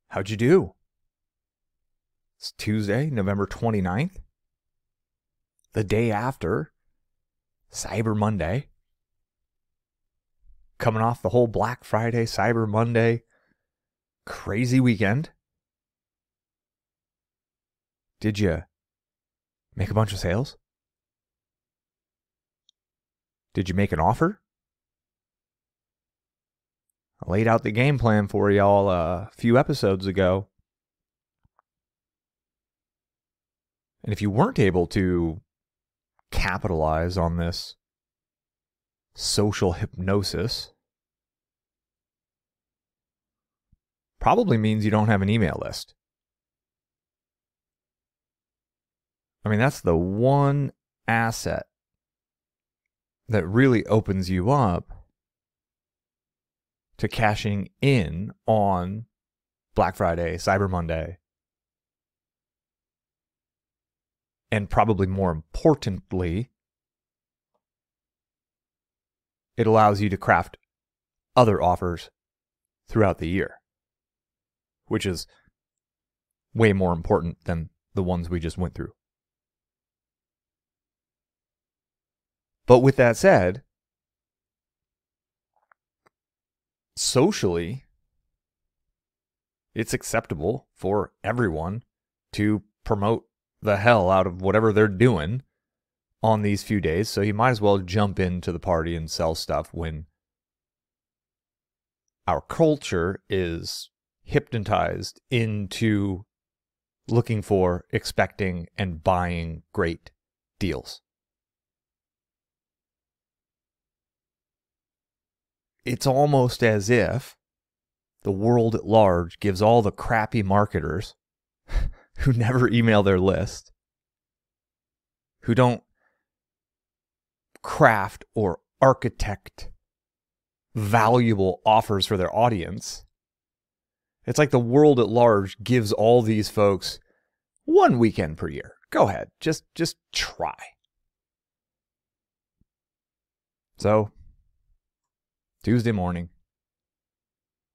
How'd you do? It's Tuesday, November 29th, the day after Cyber Monday. Coming off the whole Black Friday, Cyber Monday, crazy weekend. Did you make a bunch of sales? Did you make an offer? I laid out the game plan for y'all a few episodes ago. And if you weren't able to capitalize on this social hypnosis, probably means you don't have an email list. I mean, that's the one asset that really opens you up to cashing in on Black Friday, Cyber Monday, and probably more importantly, it allows you to craft other offers throughout the year, which is way more important than the ones we just went through. But with that said, socially, it's acceptable for everyone to promote the hell out of whatever they're doing on these few days. So you might as well jump into the party and sell stuff when our culture is hypnotized into looking for, expecting, and buying great deals. It's almost as if the world at large gives all the crappy marketers who never email their list, who don't craft or architect valuable offers for their audience. It's like the world at large gives all these folks one weekend per year. Go ahead, just try. So, Tuesday morning,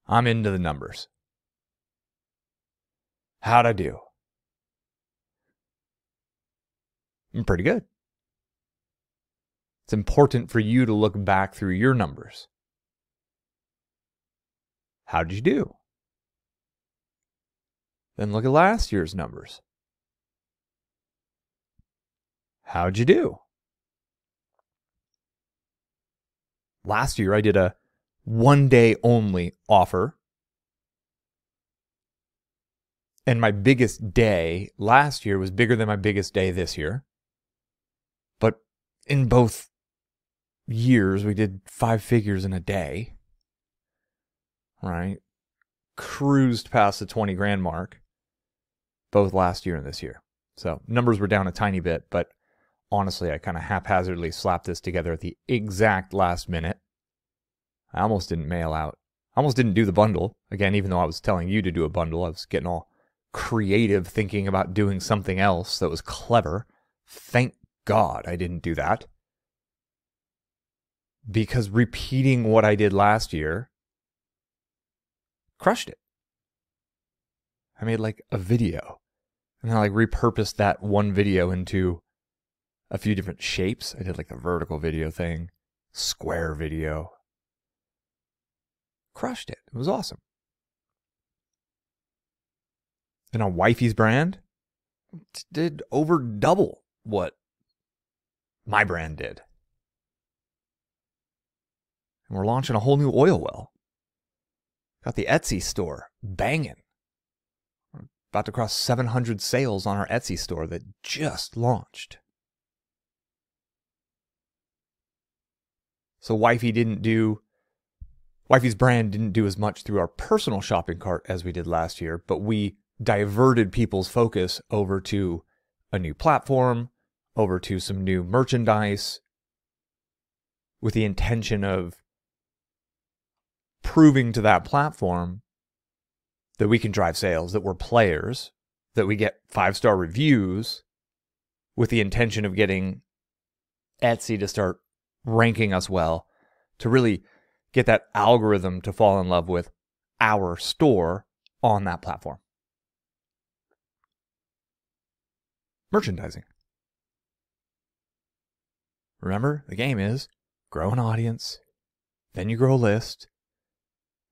I'm into the numbers. How'd I do? I'm pretty good. It's important for you to look back through your numbers. How did you do? Then look at last year's numbers. How'd you do? Last year I did a one-day only offer. And my biggest day last year was bigger than my biggest day this year. But in both years, we did 5 figures in a day. Right? Cruised past the 20 grand mark, both last year and this year. So numbers were down a tiny bit, but honestly, I kind of haphazardly slapped this together at the exact last minute. I almost didn't mail out. I almost didn't do the bundle. Again, even though I was telling you to do a bundle, I was getting all creative thinking about doing something else that was clever. Thank God I didn't do that. Because repeating what I did last year crushed it. I made like a video. And I repurposed that one video into a few different shapes. I did like the vertical video thing, square video. Crushed it. It was awesome. And on Wifey's brand, did over double what my brand did. And we're launching a whole new oil well. Got the Etsy store banging. We're about to cross 700 sales on our Etsy store that just launched. So Wifey's brand didn't do as much through our personal shopping cart as we did last year, but we diverted people's focus over to a new platform, over to some new merchandise, with the intention of proving to that platform that we can drive sales, that we're players, that we get 5-star reviews, with the intention of getting Etsy to start ranking us well, to really get that algorithm to fall in love with our store on that platform. Merchandising. Remember, the game is grow an audience, then you grow a list,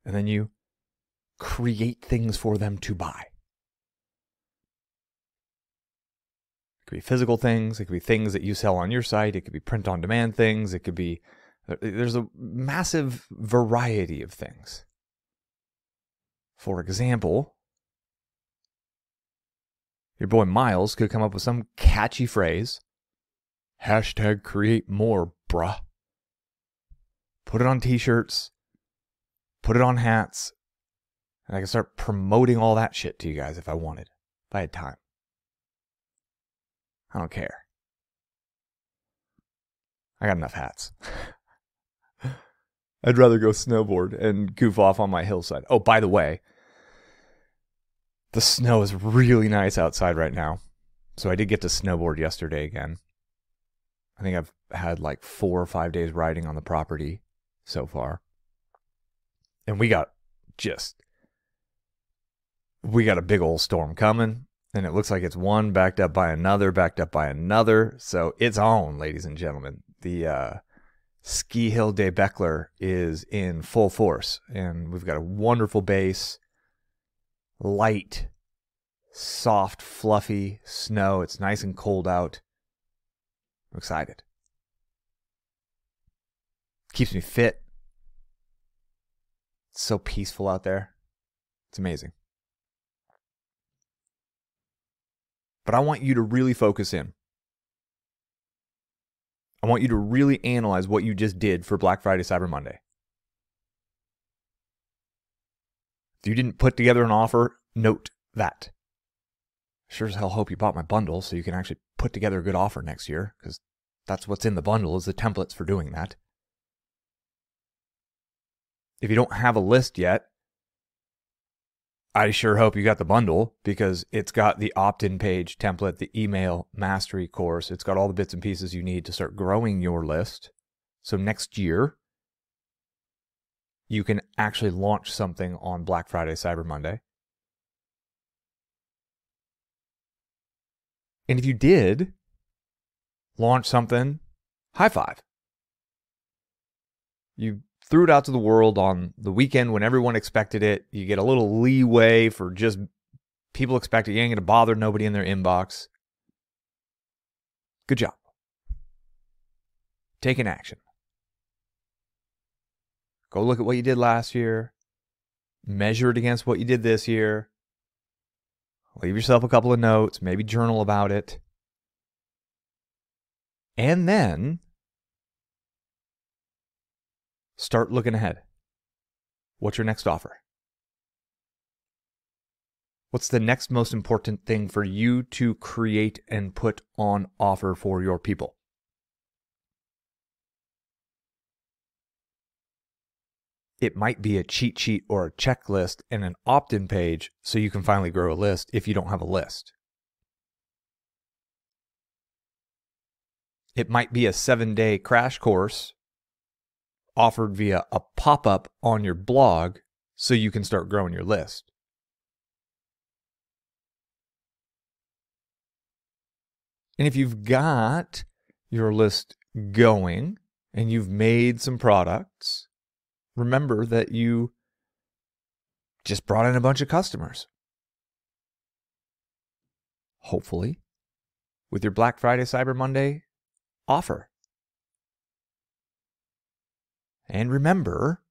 and then you create things for them to buy. It could be physical things. It could be things that you sell on your site. It could be print-on-demand things. It could be, there's a massive variety of things. For example, your boy Miles could come up with some catchy phrase. Hashtag create more, bruh. Put it on t-shirts. Put it on hats. And I can start promoting all that shit to you guys if I wanted. If I had time. I don't care. I got enough hats. I'd rather go snowboard and goof off on my hillside. Oh, by the way, the snow is really nice outside right now. So I did get to snowboard yesterday again. I think I've had like 4 or 5 days riding on the property so far. And we got a big old storm coming. And it looks like it's one backed up by another, backed up by another. So it's on, ladies and gentlemen. The Ski Hill de Beckler is in full force. And we've got a wonderful base. Light, soft, fluffy snow. It's nice and cold out. I'm excited. Keeps me fit. It's so peaceful out there. It's amazing. But I want you to really focus in. I want you to really analyze what you just did for Black Friday, Cyber Monday. If you didn't put together an offer, note that. Sure as hell hope you bought my bundle so you can actually put together a good offer next year, because that's what's in the bundle is the templates for doing that. If you don't have a list yet, I sure hope you got the bundle, because it's got the opt-in page template, the email mastery course. It's got all the bits and pieces you need to start growing your list. So next year, you can actually launch something on Black Friday, Cyber Monday. And if you did launch something, high five. You threw it out to the world on the weekend when everyone expected it. You get a little leeway for just people expect it. You ain't going to bother nobody in their inbox. Good job. Take an action. Go look at what you did last year. Measure it against what you did this year. Leave yourself a couple of notes. Maybe journal about it. And then start looking ahead. What's your next offer? What's the next most important thing for you to create and put on offer for your people? It might be a cheat sheet or a checklist and an opt-in page so you can finally grow a list if you don't have a list. It might be a 7-day crash course offered via a pop-up on your blog so you can start growing your list. And if you've got your list going and you've made some products, remember that you just brought in a bunch of customers. Hopefully, with your Black Friday, Cyber Monday offer. And remember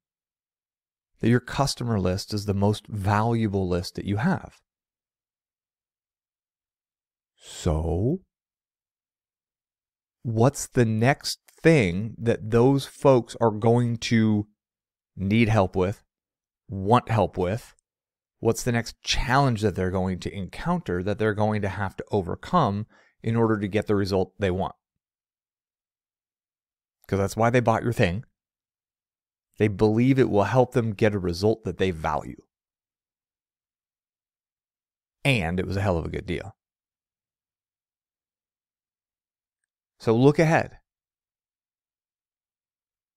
that your customer list is the most valuable list that you have. So, what's the next thing that those folks are going to need help with, want help with? What's the next challenge that they're going to encounter that they're going to have to overcome in order to get the result they want? Because that's why they bought your thing. They believe it will help them get a result that they value. And it was a hell of a good deal. So look ahead.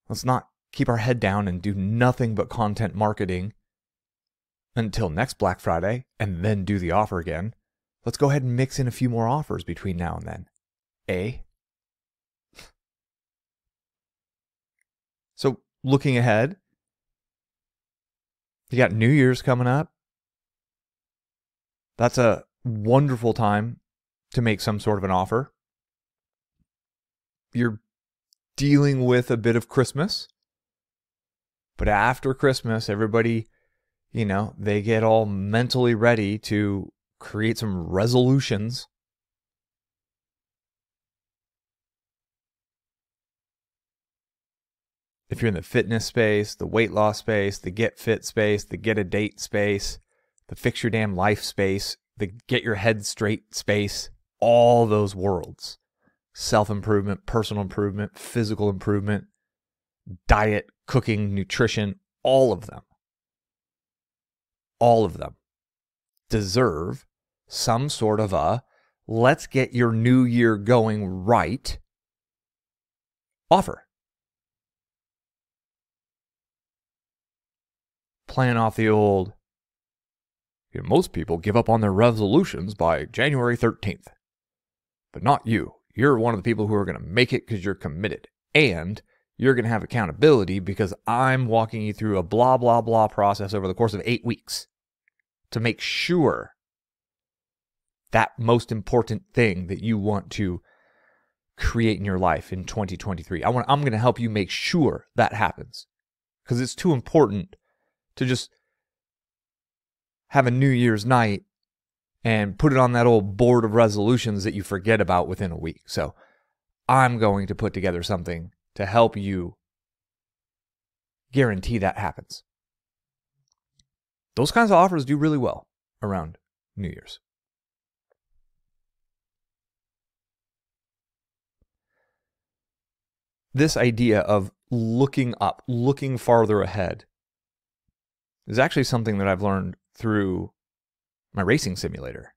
Let's not keep our head down and do nothing but content marketing until next Black Friday and then do the offer again. Let's go ahead and mix in a few more offers between now and then. So looking ahead, you got New Year's coming up. That's a wonderful time to make some sort of an offer. You're dealing with a bit of Christmas. But after Christmas, everybody, they get all mentally ready to create some resolutions. If you're in the fitness space, the weight loss space, the get fit space, the get a date space, the fix your damn life space, the get your head straight space, all those worlds. Self-improvement, personal improvement, physical improvement, diet, cooking, nutrition, all of them deserve some sort of a let's get your new year going right offer. Playing off the old, most people give up on their resolutions by January 13th, but not you. You're one of the people who are going to make it because you're committed, and you're going to have accountability because I'm walking you through a blah, blah, blah process over the course of 8 weeks to make sure that most important thing that you want to create in your life in 2023. I'm going to help you make sure that happens, because it's too important to just have a New Year's night and put it on that old board of resolutions that you forget about within a week. So I'm going to put together something to help you guarantee that happens. Those kinds of offers do really well around New Year's. This idea of looking up, looking farther ahead, is actually something that I've learned through my racing simulator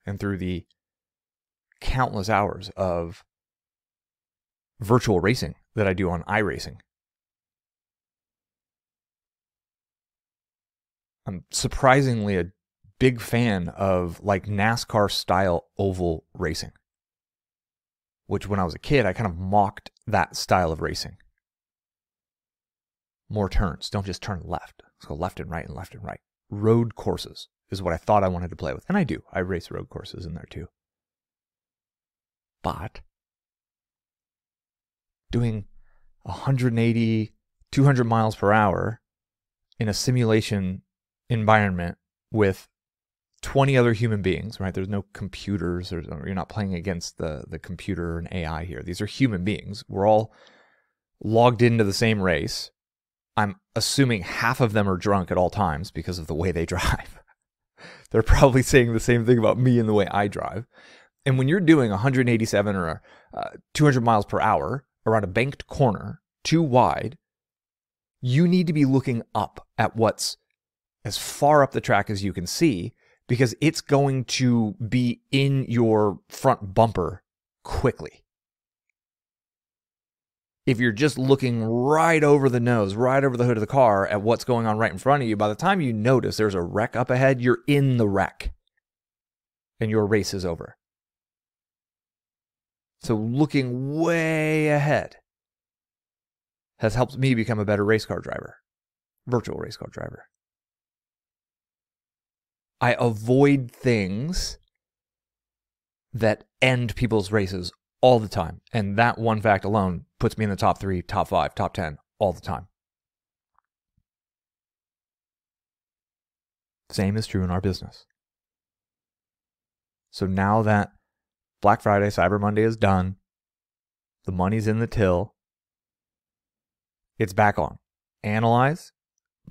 and through the countless hours of virtual racing that I do on iRacing. I'm surprisingly a big fan of like NASCAR style oval racing, which when I was a kid, I kind of mocked that style of racing. More turns. Don't just turn left. Let's go left and right and left and right. Road courses is what I thought I wanted to play with. And I do. I race road courses in there too. But doing 180, 200 miles per hour in a simulation environment with 20 other human beings, right? There's no computers. You're not playing against the computer and AI here. These are human beings. We're all logged into the same race. I'm assuming half of them are drunk at all times because of the way they drive. They're probably saying the same thing about me and the way I drive. And when you're doing 187 or 200 miles per hour around a banked corner, too wide, you need to be looking up at what's as far up the track as you can see, because it's going to be in your front bumper quickly. If you're just looking right over the nose, right over the hood of the car at what's going on right in front of you, by the time you notice there's a wreck up ahead, you're in the wreck and your race is over. So looking way ahead has helped me become a better race car driver, virtual race car driver. I avoid things that end people's races all the time. And that one fact alone puts me in the top 3, top 5, top 10 all the time. Same is true in our business. So now that Black Friday, Cyber Monday is done, the money's in the till, it's back on. Analyze.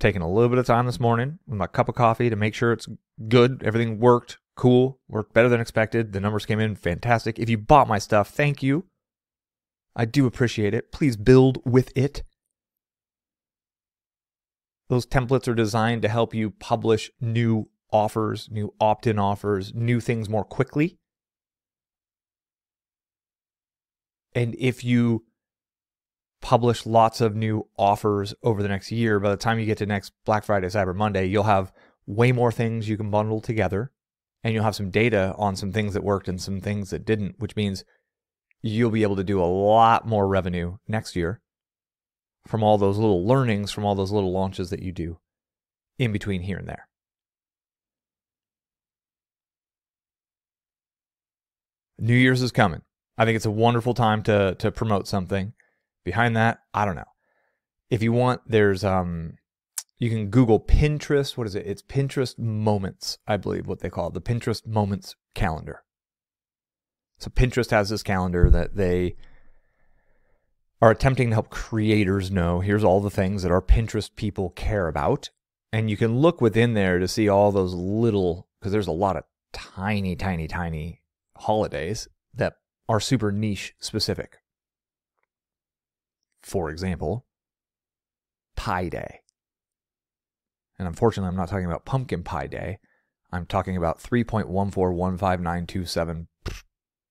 Taking a little bit of time this morning with my cup of coffee to make sure it's good. Everything worked. Cool. Worked better than expected. The numbers came in fantastic. If you bought my stuff, thank you. I do appreciate it. Please build with it. Those templates are designed to help you publish new offers, new opt-in offers, new things more quickly. And if you publish lots of new offers over the next year. By the time you get to next Black Friday, Cyber Monday, you'll have way more things you can bundle together, and you'll have some data on some things that worked and some things that didn't, which means you'll be able to do a lot more revenue next year from all those little learnings, from all those little launches that you do in between here and there. New Year's is coming. I think it's a wonderful time to promote something. Behind that, I don't know. If you want, there's you can Google Pinterest. What is it? It's Pinterest Moments, I believe what they call it, the Pinterest Moments calendar. So Pinterest has this calendar that they are attempting to help creators know, here's all the things that our Pinterest people care about. And you can look within there to see all those little, because there's a lot of tiny, tiny, tiny holidays that are super niche specific. For example, Pie Day. And unfortunately, I'm not talking about Pumpkin Pie Day. I'm talking about 3.1415927,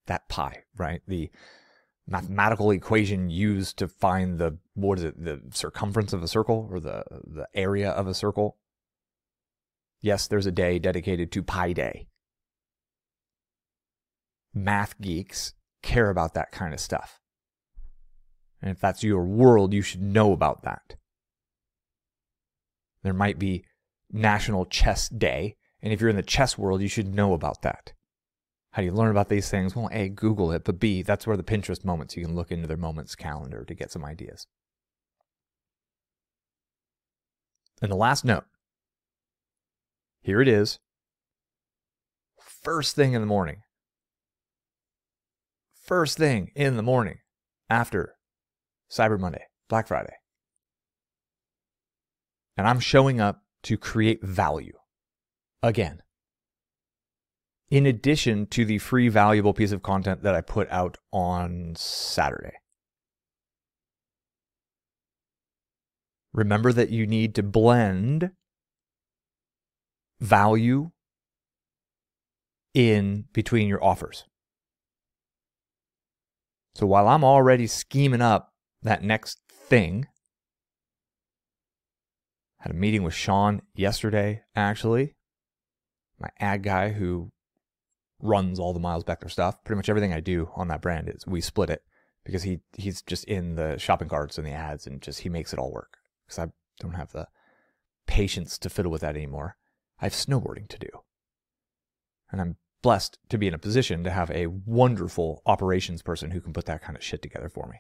that pi, right? The mathematical equation used to find the, what is it, the circumference of a circle, or the area of a circle. Yes, there's a day dedicated to Pi Day. Math geeks care about that kind of stuff. And if that's your world, you should know about that. There might be National Chess Day, and if you're in the chess world, you should know about that. How do you learn about these things? Well, A, Google it, but B, that's where the Pinterest Moments, you can look into their Moments calendar to get some ideas. And the last note, here it is, first thing in the morning. First thing in the morning after Cyber Monday, Black Friday. And I'm showing up to create value. Again. In addition to the free valuable piece of content that I put out on Saturday. Remember that you need to blend value in between your offers. So while I'm already scheming up that next thing, had a meeting with Sean yesterday, actually, my ad guy who runs all the Miles Beckler stuff. Pretty much everything I do on that brand is we split it because he's just in the shopping carts and the ads, and just he makes it all work because I don't have the patience to fiddle with that anymore. I have snowboarding to do, and I'm blessed to be in a position to have a wonderful operations person who can put that kind of shit together for me.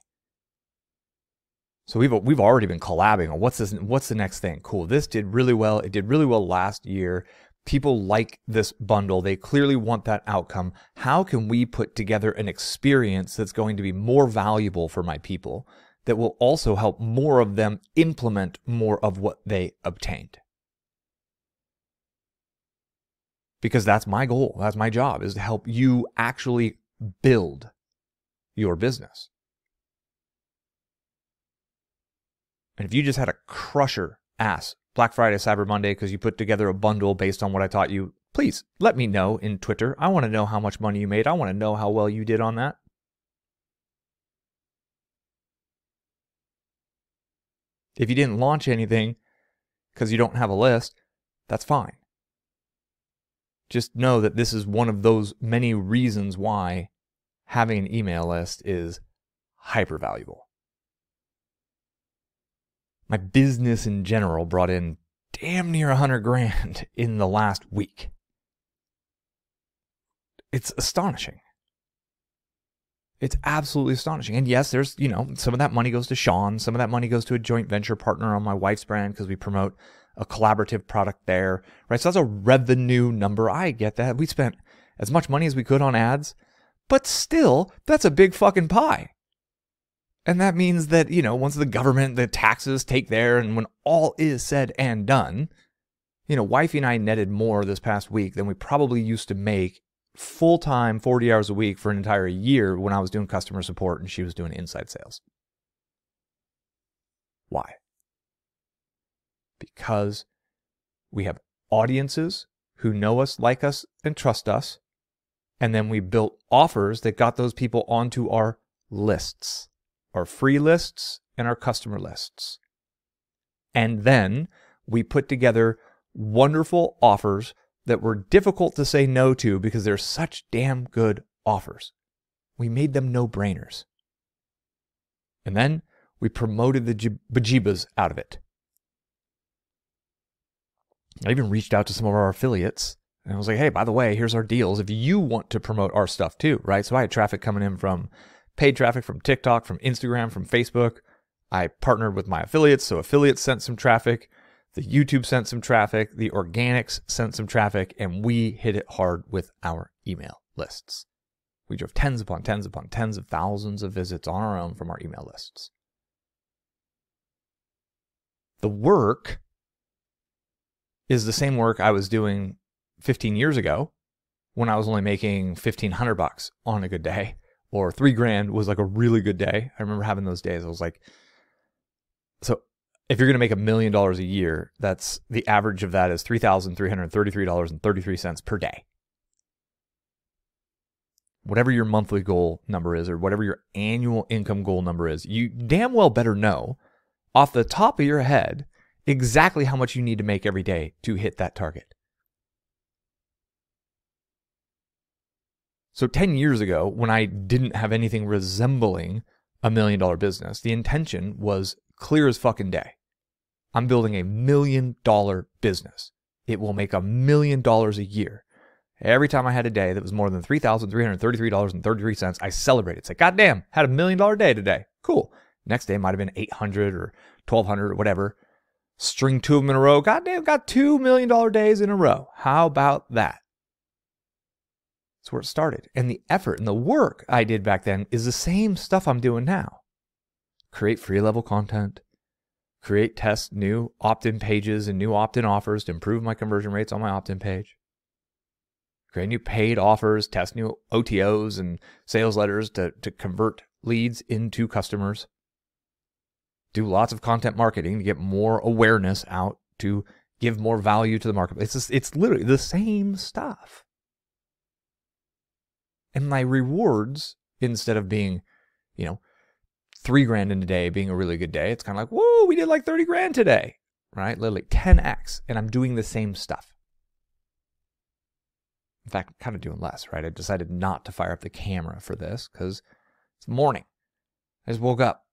So we've already been collabing on what's the next thing. Cool, this did really well. It did really well last year. People like this bundle. They clearly want that outcome. How can we put together an experience that's going to be more valuable for my people, that will also help more of them implement more of what they obtained? Because that's my goal. That's my job, is to help you actually build your business. And if you just had a crusher ass Black Friday, Cyber Monday, because you put together a bundle based on what I taught you, please let me know in Twitter. I want to know how much money you made. I want to know how well you did on that. If you didn't launch anything because you don't have a list, that's fine. Just know that this is one of those many reasons why having an email list is hyper valuable. My business in general brought in damn near 100 grand in the last week. It's astonishing. It's absolutely astonishing. And yes, there's, some of that money goes to Sean. Some of that money goes to a joint venture partner on my wife's brand because we promote a collaborative product there, right? So that's a revenue number. I get that. We spent as much money as we could on ads, but still, that's a big fucking pie. And that means that, once the government, the taxes take there, and when all is said and done, wifey and I netted more this past week than we probably used to make full-time 40 hours a week for an entire year when I was doing customer support and she was doing inside sales. Why? Because we have audiences who know us, like us, and trust us, and then we built offers that got those people onto our lists. Our free lists and our customer lists. And then we put together wonderful offers that were difficult to say no to because they're such damn good offers. We made them no-brainers. And then we promoted the bejeebas out of it. I even reached out to some of our affiliates and I was like, hey, by the way, here's our deals if you want to promote our stuff too, right? So I had traffic coming in from paid traffic from TikTok, from Instagram, from Facebook. I partnered with my affiliates, so affiliates sent some traffic. The YouTube sent some traffic. The organics sent some traffic, and we hit it hard with our email lists. We drove tens upon tens upon tens of thousands of visits on our own from our email lists. The work is the same work I was doing 15 years ago when I was only making $1,500 on a good day, or $3,000 was like a really good day. I remember having those days. I was like, so if you're going to make $1 million a year, that's the average of that is $3,333.33 per day. Whatever your monthly goal number is, or whatever your annual income goal number is, you damn well better know off the top of your head exactly how much you need to make every day to hit that target. So 10 years ago, when I didn't have anything resembling $1 million business, the intention was clear as fucking day. I'm building $1 million business. It will make $1 million a year. Every time I had a day that was more than $3,333.33, I celebrated. Say, God damn, had $1 million day today. Cool. Next day might have been 800 or 1200 or whatever. String two of them in a row. God damn, got $2 million days in a row. How about that? That's where it started. And the effort and the work I did back then is the same stuff I'm doing now. Create free level content, create, test new opt-in pages and new opt-in offers to improve my conversion rates on my opt-in page. Create new paid offers, test new OTOs and sales letters to convert leads into customers. Do lots of content marketing to get more awareness out, to give more value to the marketplace. It's literally the same stuff. And my rewards, instead of being, $3,000 in a day being a really good day, it's kind of like, whoa, we did like 30 grand today, right? Literally 10x, and I'm doing the same stuff. In fact, I'm kind of doing less, right? I decided not to fire up the camera for this because it's morning. I just woke up.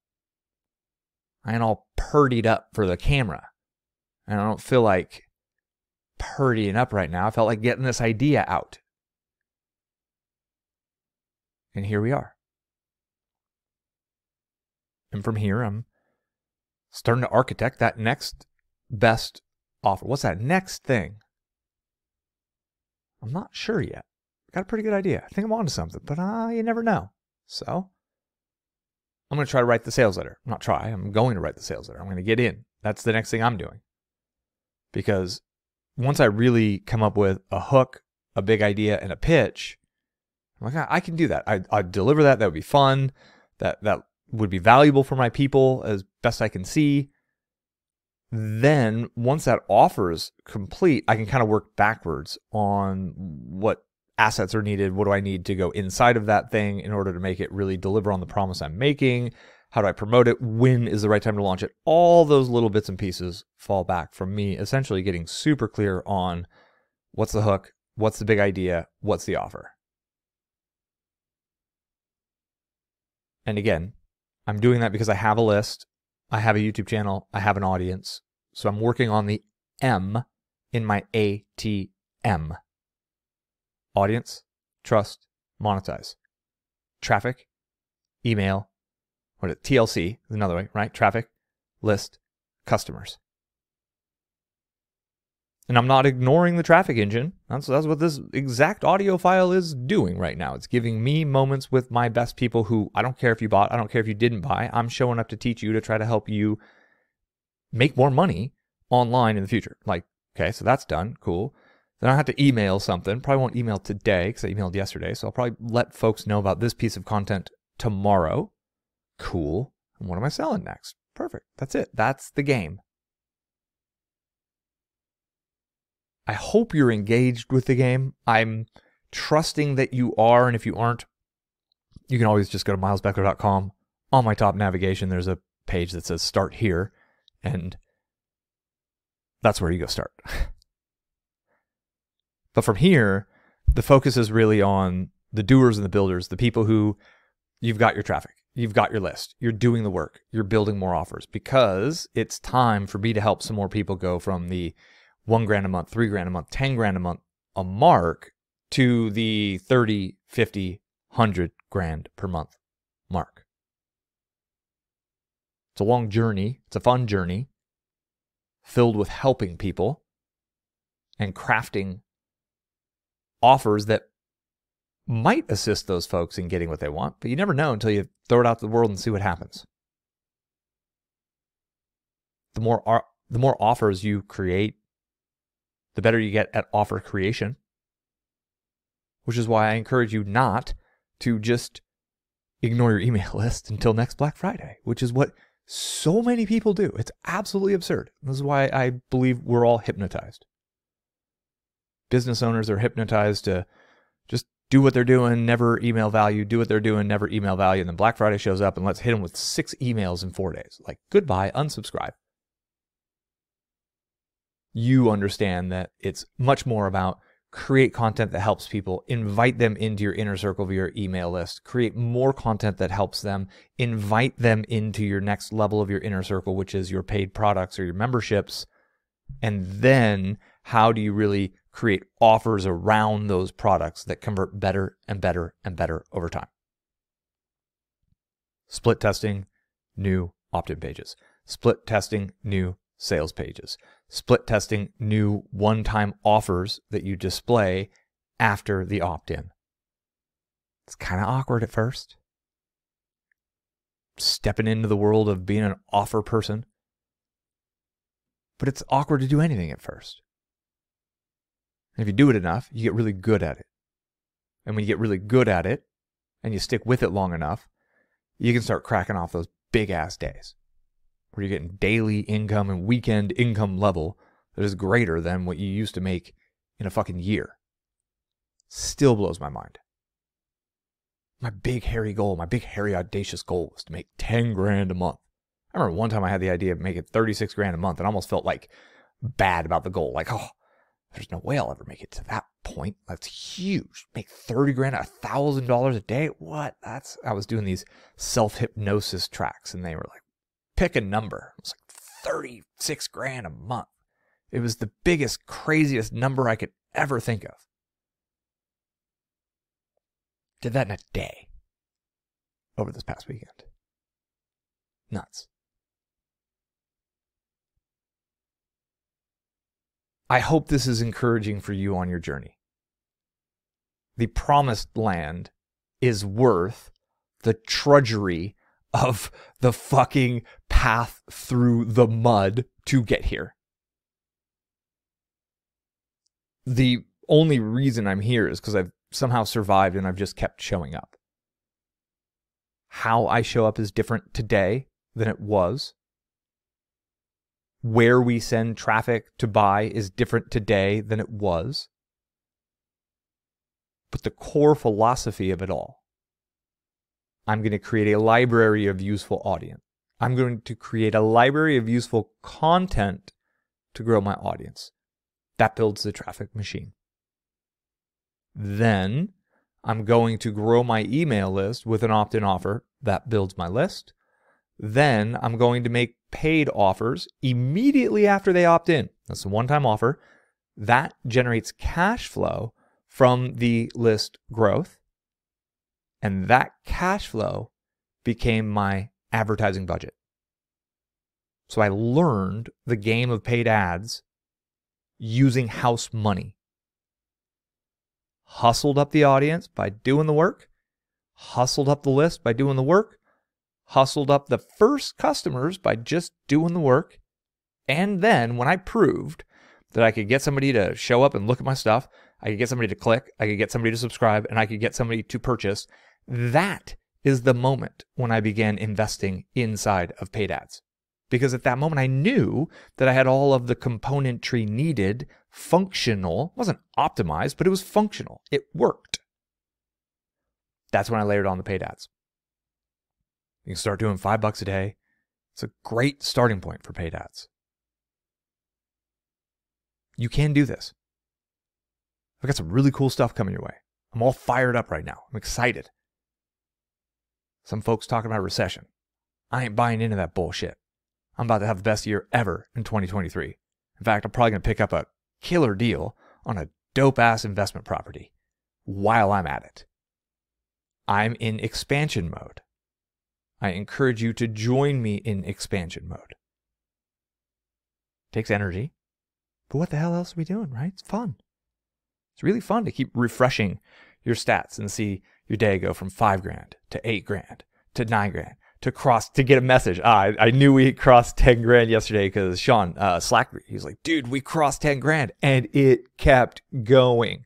I ain't all purdied up for the camera. And I don't feel like purdying up right now. I felt like getting this idea out. And here we are. And from here, I'm starting to architect that next best offer. What's that next thing? I'm not sure yet. Got a pretty good idea. I think I'm onto something, but you never know. So I'm going to try to write the sales letter. Not try. I'm going to write the sales letter. I'm going to get in. That's the next thing I'm doing. Because once I really come up with a hook, a big idea, and a pitch, I'm like, I can do that. I'd deliver that. That would be fun. That would be valuable for my people as best I can see. Then once that offer is complete, I can kind of work backwards on what assets are needed. What do I need to go inside of that thing in order to make it really deliver on the promise I'm making? How do I promote it? When is the right time to launch it? All those little bits and pieces fall back from me essentially getting super clear on what's the hook, what's the big idea, what's the offer. And again, I'm doing that because I have a list, I have a YouTube channel, I have an audience. So I'm working on the M in my ATM. Audience, trust, monetize. Traffic, email, TLC is another way, right? Traffic, list, customers. And I'm not ignoring the traffic engine. That's what this exact audio file is doing right now. It's giving me moments with my best people who, I don't care if you bought, I don't care if you didn't buy. I'm showing up to teach you, to try to help you make more money online in the future. Like, okay, so that's done. Cool. Then I have to email something. Probably won't email today because I emailed yesterday. So I'll probably let folks know about this piece of content tomorrow. Cool. And what am I selling next? Perfect. That's it. That's the game. I hope you're engaged with the game. I'm trusting that you are, and if you aren't, you can always just go to milesbeckler.com. On my top navigation, there's a page that says start here, and that's where you go start. But from here, the focus is really on the doers and the builders, the people who you've got your traffic, you've got your list, you're doing the work, you're building more offers, because it's time for me to help some more people go from the $1,000 a month, $3,000 a month, $10,000 a month a mark to the 30, 50, 100 grand per month mark. It's a long journey. It's a fun journey filled with helping people and crafting offers that might assist those folks in getting what they want, but you never know until you throw it out to the world and see what happens. The more offers you create, the better you get at offer creation, which is why I encourage you not to just ignore your email list until next Black Friday, which is what so many people do. It's absolutely absurd. This is why I believe we're all hypnotized. Business owners are hypnotized to just do what they're doing, never email value, do what they're doing, never email value. And then Black Friday shows up and let's hit them with 6 emails in 4 days. Like, goodbye, unsubscribe. You understand that it's much more about create content that helps people, invite them into your inner circle via your email list, create more content that helps them, invite them into your next level of your inner circle, which is your paid products or your memberships. And then how do you really create offers around those products that convert better and better and better over time? Split testing new opt-in pages, split testing new sales pages, split testing new one-time offers that you display after the opt-in. It's kind of awkward at first. Stepping into the world of being an offer person. But it's awkward to do anything at first. And if you do it enough, you get really good at it. And when you get really good at it, and you stick with it long enough, you can start cracking off those big-ass days where you're getting daily income and weekend income level that is greater than what you used to make in a fucking year. Still blows my mind. My big, hairy goal, my big, hairy, audacious goal was to make 10 grand a month. I remember one time I had the idea of making 36 grand a month and almost felt like bad about the goal. Like, oh, there's no way I'll ever make it to that point. That's huge. Make 30 grand, $1,000 a day. What? I was doing these self-hypnosis tracks and they were like, pick a number. It was like 36 grand a month. It was the biggest, craziest number I could ever think of. Did that in a day over this past weekend. Nuts. I hope this is encouraging for you on your journey. The promised land is worth the trudgery of the fucking path through the mud to get here. The only reason I'm here is because I've somehow survived and I've just kept showing up. How I show up is different today than it was. Where we send traffic to buy is different today than it was. But the core philosophy of it all, I'm going to create a library of useful audience. I'm going to create a library of useful content to grow my audience. That builds the traffic machine. Then I'm going to grow my email list with an opt-in offer that builds my list. Then I'm going to make paid offers immediately after they opt in. That's a one-time offer. That generates cash flow from the list growth. And that cash flow became my advertising budget. So I learned the game of paid ads using house money. Hustled up the audience by doing the work. Hustled up the list by doing the work. Hustled up the first customers by just doing the work. And then when I proved that I could get somebody to show up and look at my stuff, I could get somebody to click, I could get somebody to subscribe, and I could get somebody to purchase, that is the moment when I began investing inside of paid ads. Because at that moment I knew that I had all of the componentry needed, functional. It wasn't optimized, but it was functional. It worked. That's when I layered on the paid ads. You can start doing $5 a day, It's a great starting point for paid ads. You can do this. I've got some really cool stuff coming your way. I'm all fired up right now. I'm excited. Some folks talking about a recession. I ain't buying into that bullshit. I'm about to have the best year ever in 2023. In fact, I'm probably going to pick up a killer deal on a dope-ass investment property while I'm at it. I'm in expansion mode. I encourage you to join me in expansion mode. Takes energy, but what the hell else are we doing, right? It's fun. It's really fun to keep refreshing your stats and see your day go from $5,000 to $8,000 to $9,000 to get a message. I knew we crossed 10 grand yesterday because Sean slacked me. He was like, dude, we crossed 10 grand, and it kept going.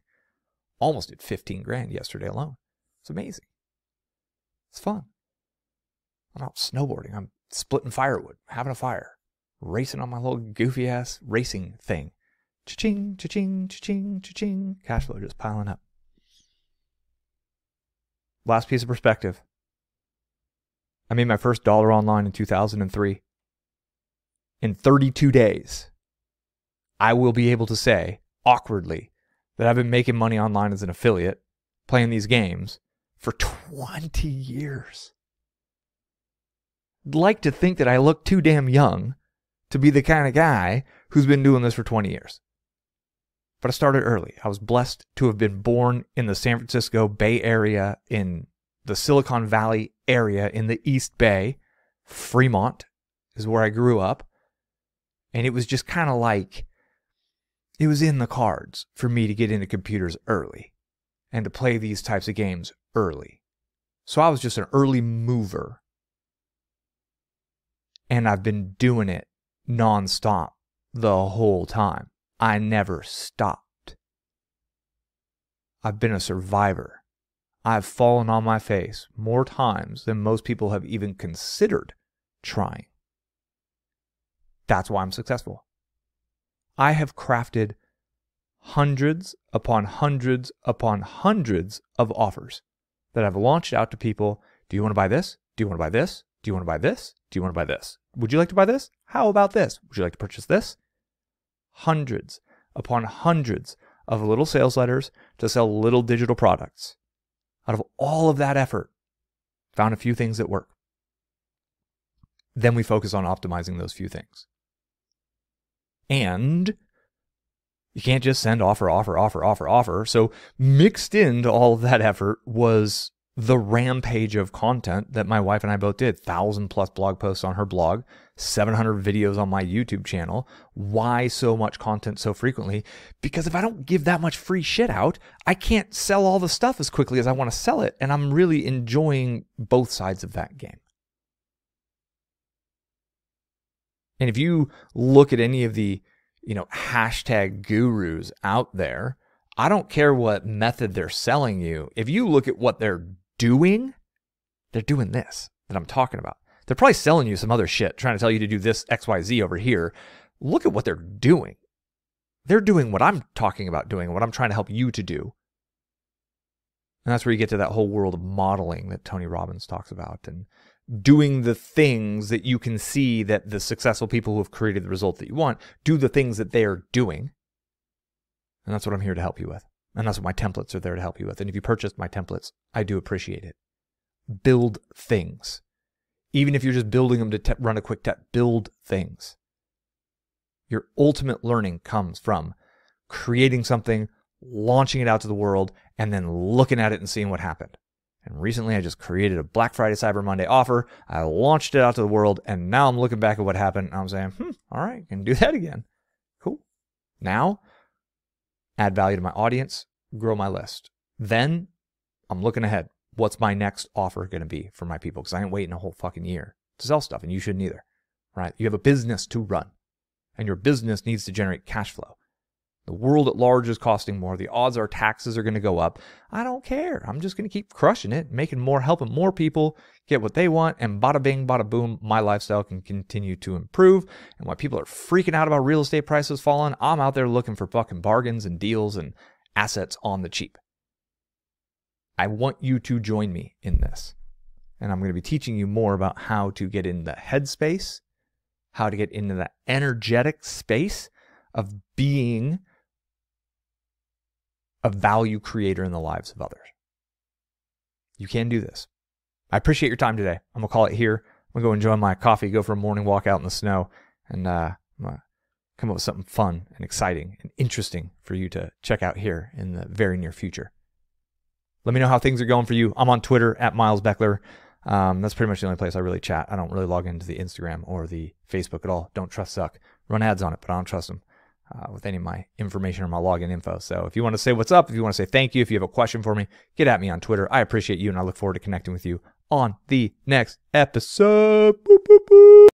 Almost at 15 grand yesterday alone. It's amazing. It's fun. I'm out snowboarding. I'm splitting firewood, having a fire, racing on my little goofy ass racing thing. Cha-ching, cha-ching, cha-ching, cha-ching. Cash flow just piling up. Last piece of perspective. I made my first dollar online in 2003. In 32 days, I will be able to say, awkwardly, that I've been making money online as an affiliate, playing these games, for 20 years. I'd like to think that I look too damn young to be the kind of guy who's been doing this for 20 years. But I started early. I was blessed to have been born in the San Francisco Bay Area, in the Silicon Valley area, in the East Bay. Fremont is where I grew up. And it was just kind of like, it was in the cards for me to get into computers early and to play these types of games early. So I was just an early mover. And I've been doing it nonstop the whole time. I never stopped. I've been a survivor. I've fallen on my face more times than most people have even considered trying. That's why I'm successful. I have crafted hundreds upon hundreds upon hundreds of offers that I've launched out to people. Do you want to buy this? Do you want to buy this? Do you want to buy this? Do you want to buy this? Would you like to buy this? How about this? Would you like to purchase this? Hundreds upon hundreds of little sales letters to sell little digital products. Out of all of that effort, found a few things that work. Then we focus on optimizing those few things. And you can't just send offer. So mixed into all of that effort was the rampage of content that my wife and I both did. 1,000+ blog posts on her blog, 700 videos on my YouTube channel. Why so much content so frequently? Because if I don't give that much free shit out, I can't sell all the stuff as quickly as I want to sell it. And I'm really enjoying both sides of that game. And if you look at any of the, hashtag gurus out there, I don't care what method they're selling you. If you look at what they're doing this that I'm talking about. They're probably selling you some other shit, trying to tell you to do this XYZ over here. Look at what they're doing. They're doing what I'm talking about doing, what I'm trying to help you to do. And that's where you get to that whole world of modeling that Tony Robbins talks about, and doing the things that you can see that the successful people who have created the result that you want do the things that they are doing. And that's what I'm here to help you with. And that's what my templates are there to help you with. And if you purchased my templates, I do appreciate it. Build things. Even if you're just building them to run a quick test, build things. Your ultimate learning comes from creating something, launching it out to the world, and then looking at it and seeing what happened. And recently I just created a Black Friday Cyber Monday offer. I launched it out to the world, and now I'm looking back at what happened, and I'm saying, all right, I can do that again. Cool. Now, add value to my audience, grow my list. Then I'm looking ahead. What's my next offer going to be for my people? Because I ain't waiting a whole fucking year to sell stuff, and you shouldn't either, right? You have a business to run, and your business needs to generate cash flow. The world at large is costing more. The odds are taxes are going to go up. I don't care. I'm just going to keep crushing it, making more, helping more people get what they want, and bada bing, bada boom, my lifestyle can continue to improve. And while people are freaking out about real estate prices falling, I'm out there looking for fucking bargains and deals and assets on the cheap. I want you to join me in this. And I'm going to be teaching you more about how to get in the headspace, how to get into the energetic space of being a value creator in the lives of others. You can do this. I appreciate your time today. I'm going to call it here. I'm going to go enjoy my coffee, go for a morning walk out in the snow, and I'm going to come up with something fun and exciting and interesting for you to check out here in the very near future. Let me know how things are going for you. I'm on Twitter at Miles Beckler. That's pretty much the only place I really chat. I don't really log into the Instagram or the Facebook at all. Don't trust Zuck. Run ads on it, but I don't trust them with any of my information or my login info. So if you want to say what's up, if you want to say thank you, if you have a question for me, get at me on Twitter. I appreciate you, and I look forward to connecting with you on the next episode. Boop, boop, boop.